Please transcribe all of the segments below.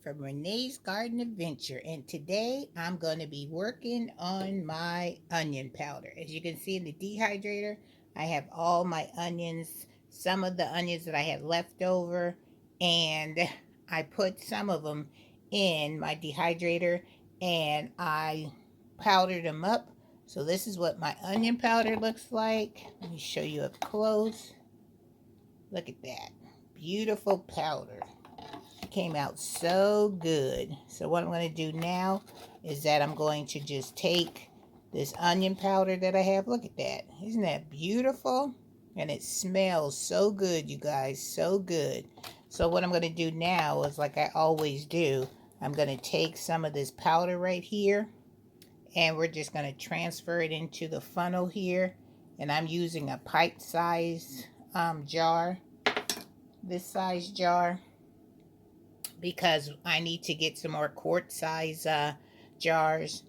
from Renee's Garden Adventure, and today I'm going to be working on my onion powder. As you can see in the dehydrator, I have all my onions, some of the onions that I had left over, and I put some of them in my dehydrator and I powdered them up. So this is what my onion powder looks like. Let me show you up close. Look at that. Beautiful powder. Came out so good. So what I'm going to do now is that I'm going to just take this onion powder that I have. Look at that. Isn't that beautiful? And it smells so good, you guys. So good. So what I'm going to do now is, like I always do, I'm going to take some of this powder right here, and we're just going to transfer it into the funnel here. And I'm using a pipe size jar, this size jar, because I need to get some more quart size jars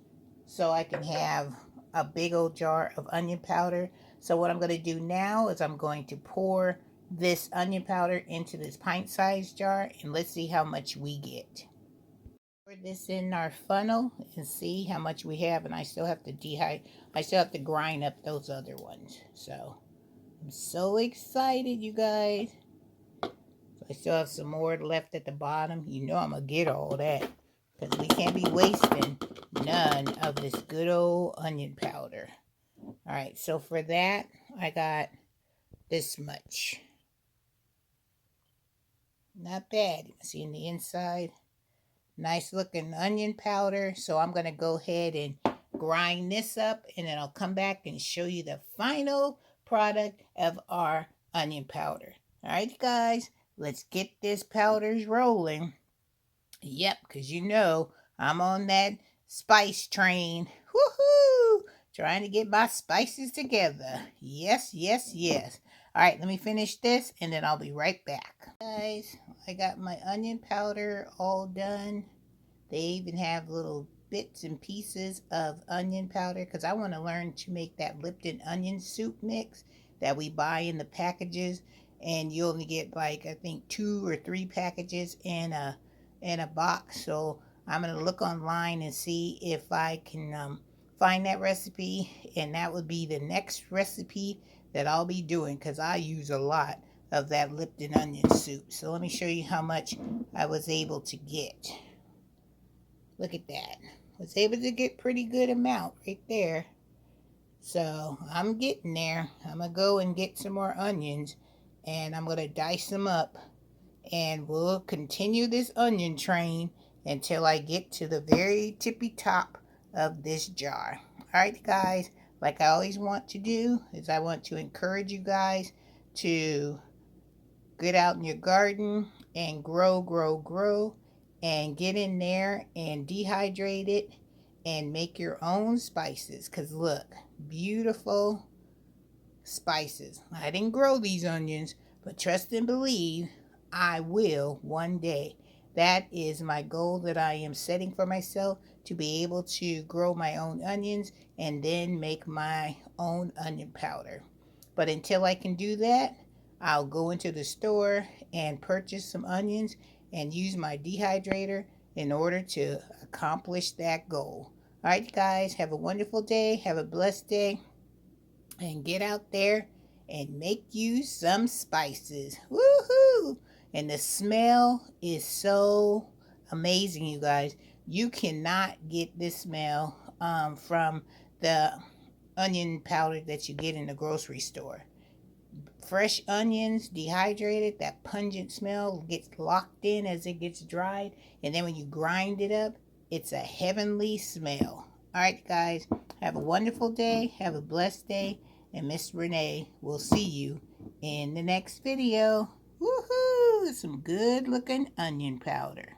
so I can have a big old jar of onion powder. So what I'm going to do now is I'm going to pour this onion powder into this pint size jar, and let's see how much we get. Pour this in our funnel and see how much we have, and I still have to grind up those other ones. So I'm so excited, you guys. I still have some more left at the bottom. You know I'm going to get all that, because we can't be wasting none of this good old onion powder. Alright, so for that, I got this much. Not bad. You can see in the inside. Nice looking onion powder. So I'm going to go ahead and grind this up, and then I'll come back and show you the final product of our onion powder. Alright, guys. Let's get this powders rolling. Yep, because you know I'm on that spice train. Woohoo! Trying to get my spices together. Yes, yes, yes. All right, let me finish this and then I'll be right back. Guys, I got my onion powder all done. They even have little bits and pieces of onion powder, because I want to learn to make that Lipton onion soup mix that we buy in the packages. And you only get, like, I think 2 or 3 packages in a box. So I'm going to look online and see if I can find that recipe, and that would be the next recipe that I'll be doing, because I use a lot of that Lipton onion soup. So let me show you how much I was able to get. Look at that. I was able to get pretty good amount right there. So I'm getting there. I'm going to go and get some more onions, and I'm going to dice them up, and we'll continue this onion train until I get to the very tippy top of this jar. Alright, guys, like I always want to do is I want to encourage you guys to get out in your garden and grow, and get in there and dehydrate it and make your own spices. Because look, beautiful spices. I didn't grow these onions, but trust and believe I will one day. That is my goal that I am setting for myself, to be able to grow my own onions and then make my own onion powder. But until I can do that, I'll go into the store and purchase some onions and use my dehydrator in order to accomplish that goal. Alright, guys, have a wonderful day. Have a blessed day. And get out there and make you some spices. Woohoo! And the smell is so amazing, you guys. You cannot get this smell from the onion powder that you get in the grocery store. Fresh onions, dehydrated, that pungent smell gets locked in as it gets dried. And then when you grind it up, it's a heavenly smell. Alright, guys, have a wonderful day. Have a blessed day. And Miss Renee will see you in the next video. Woohoo! Some good looking onion powder.